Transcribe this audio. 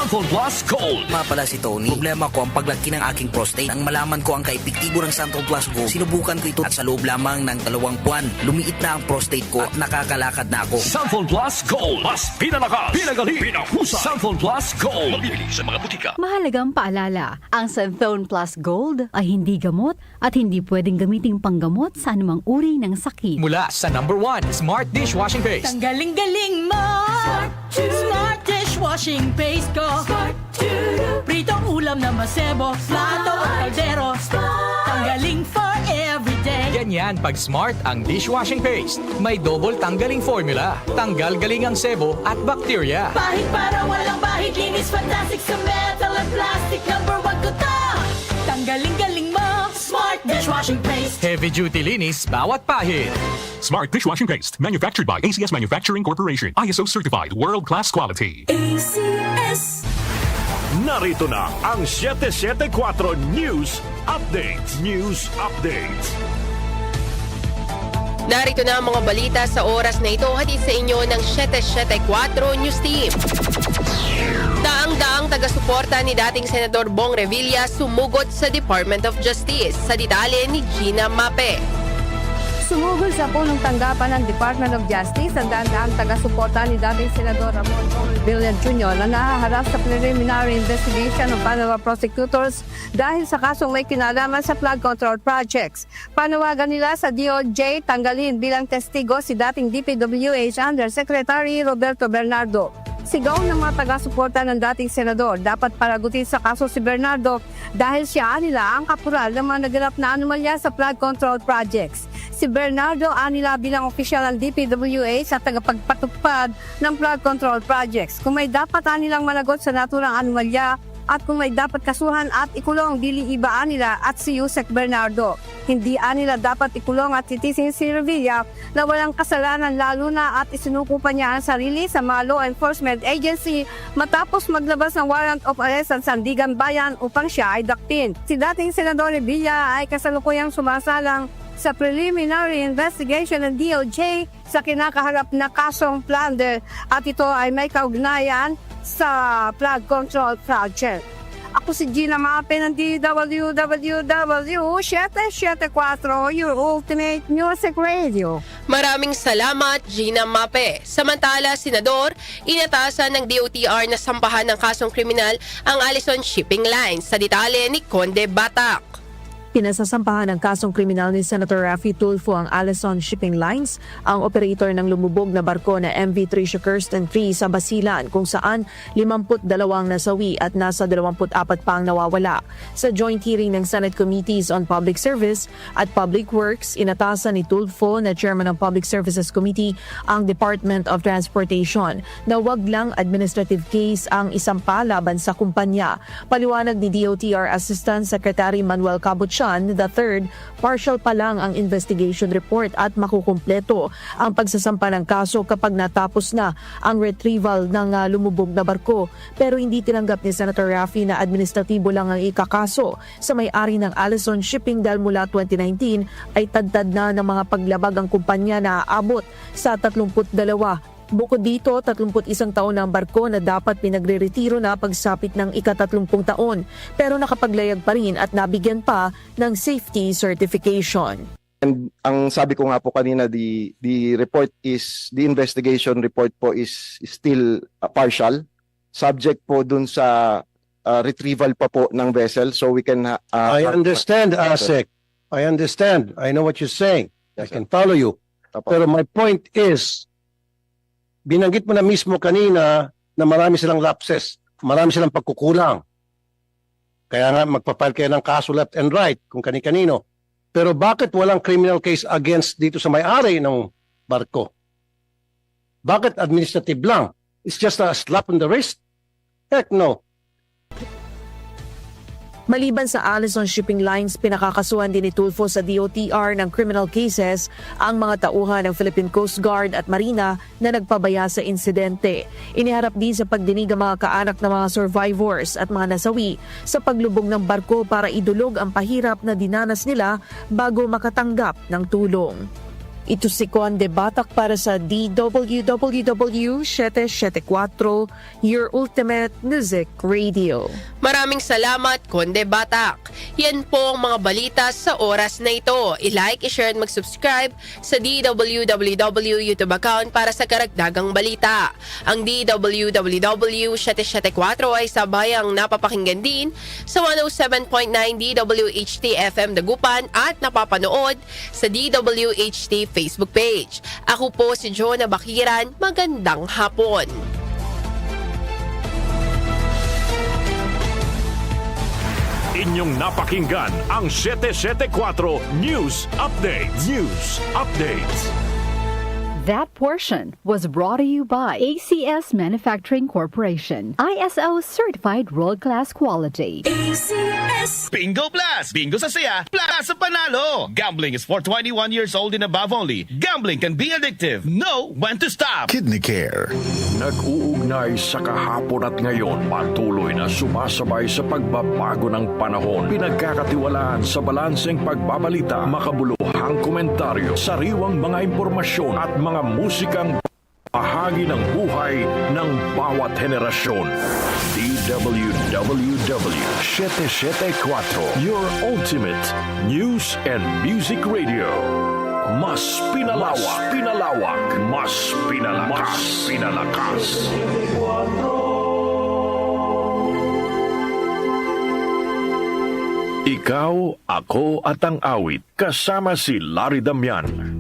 Sanford Plus Gold. Pala si Tony. Problema ko ang paglaki ng aking prostate. Nang malaman ko ang kaepektibo ng Sanford Plus Gold, sinubukan ko ito at sa loob lamang ng 2 buwan, lumiit na ang prostate ko at nakakalakad na ako. Sanford Plus Gold. Mas pinalakas, pinagaling, pinahusay. Sanford Plus Gold. Mabibili sa mga butika. Mahalagang paalala, ang Santhone Plus Gold ay hindi gamot at hindi pwedeng gamiting panggamot sa anumang uri ng sakit. Mula sa #1 Smart Dishwashing Paste. Ang galing-galing mo! Smart dishwashing paste ko. Pritong ulam na masebo, plato o kaldero. Tanggaling for everyday. Ganyan pag Smart ang dishwashing paste. May double tanggaling formula. Tanggal galing ang sebo at bakterya. Bahid para walang bahid, linis fantastic sa metal at plastic. #1 ko to! Tanggaling-galing mo! Smart dishwashing paste. Heavy duty linis bawat pahid. Smart Dishwashing Paste, manufactured by ACS Manufacturing Corporation. ISO certified, world-class quality. ACS. Narito na ang 774 News Update. News Update. Narito na ang mga balita sa oras na ito, hatid sa inyo ng 774 News Team. Daang-daang taga-suporta ni dating Senador Bong Revilla sumugot sa Department of Justice. Sa detalye ni Gina Mape. Sumugod sa punong tanggapan ng Department of Justice ang daan-daang taga-suporta ni dating Senador Ramon Revilla Jr. na nahaharap sa preliminary investigation ng Panama prosecutors dahil sa kasong may kinalaman sa flood control projects. Panawagan nila sa DOJ tanggalin bilang testigo si dating DPWH Undersecretary Roberto Bernardo. Sigaw ng mga taga-suporta ng dating senador, dapat paragutin sa kaso si Bernardo dahil siya nila ang kapural ng mga naganap na anomalya sa flood control projects. Si Bernardo anila bilang opisyal ng DPWH sa tagapagpatupad ng flood control projects. Kung may dapat anilang managot sa naturang anomalya at kung may dapat kasuhan at ikulong, dili iba nila at si Yusek Bernardo. Hindi nila dapat ikulong at titisin si Revilla na walang kasalanan, lalo na at isinuko pa niya ang sarili sa mga law enforcement agency matapos maglabas ng warrant of arrest sa Sandigan Bayan upang siya ay dakpin. Si dating Senador Revilla ay kasalukuyang sumasalang sa preliminary investigation ng DOJ sa kinakaharap na kasong plunder at ito ay may kaugnayan sa flood control project. Ako si Gina Mape ng DWWW 774, your ultimate music radio. Maraming salamat, Gina Mape. Samantala, Senador, inatasan ng DOTR na sampahan ng kasong kriminal ang Allison Shipping Lines. Sa detalye ni Conde Batak. Pinasasampahan ng kasong kriminal ni Senator Raffy Tulfo ang Allison Shipping Lines, ang operator ng lumubog na barko na MV Tricia Kirsten 3 sa Basilan kung saan 52 ang nasawi at nasa 24 pa ang nawawala. Sa joint hearing ng Senate Committees on Public Service at Public Works, inatasan ni Tulfo na Chairman ng Public Services Committee ang Department of Transportation na wag lang administrative case ang isampa laban sa kumpanya. Paliwanag ni DOTR Assistant Secretary Manuel Cabuchan III, partial pa lang ang investigation report at makukumpleto ang pagsasampa ng kaso kapag natapos na ang retrieval ng lumubog na barko. Pero hindi tinanggap ni Senator Raffy na administratibo lang ang ikakaso sa may-ari ng Allison Shipping dahil mula 2019 ay tadtad na ng mga paglabag ang kumpanya na aabot sa 32. Bukod dito, 31 taon na ang barko na dapat pinagre-retiro na pagsapit ng ika-30 taon pero nakapaglayag pa rin at nabigyan pa ng safety certification. And ang sabi ko nga po kanina, the investigation report po is still partial, subject po dun sa retrieval pa po ng vessel, so we can I understand, Asek. I understand. I know what you're saying. Yes, I can follow you. Pero my point is, binanggit mo na mismo kanina na marami silang lapses, marami silang pagkukulang. Kaya nga magpapile kayo ng kaso left and right kung kani-kanino. Pero bakit walang criminal case against dito sa may-ari ng barko? Bakit administrative lang? It's just a slap on the wrist? Heck no. Maliban sa Allison Shipping Lines, pinakakasuhan din ni Tulfo sa DOTR ng criminal cases ang mga tauhan ng Philippine Coast Guard at Marina na nagpabaya sa insidente. Iniharap din sa pagdinig ang mga kaanak ng mga survivors at mga nasawi sa paglubog ng barko para idulog ang pahirap na dinanas nila bago makatanggap ng tulong. Ito si Conde Batak para sa DWWW 774, your ultimate music radio. Maraming salamat, Conde Batak. Yan po ang mga balita sa oras na ito. I-like, i-share at mag-subscribe sa DWWW YouTube account para sa karagdagang balita. Ang DWWW 774 ay sabayang napapakinggan din sa 107.9 DWHT FM Dagupan at napapanood sa DWHT Facebook page. Ako po si Jonah Bakiran. Magandang hapon. Inyong napakinggan ang 774 News Update. News Update. That portion was brought to you by ACS Manufacturing Corporation, ISO certified world-class quality. ACS Bingo Plus! Bingo sa saya, plus sa panalo! Gambling is for 21 years old and above only. Gambling can be addictive. Know when to stop. Kidney Care. Nag-uugnay sa kahapon at ngayon, patuloy na sumasabay sa pagbabago ng panahon. Pinagkakatiwalaan sa balanseng pagbabalita, makabuluhang komentaryo, sariwang mga impormasyon at mga musikang bahagi ng buhay ng bawat henerasyon. DWWW 774, your ultimate news and music radio. Mas pinalawak, mas pinalakas. Ikaw, ako at ang awit, kasama si Larry Damian.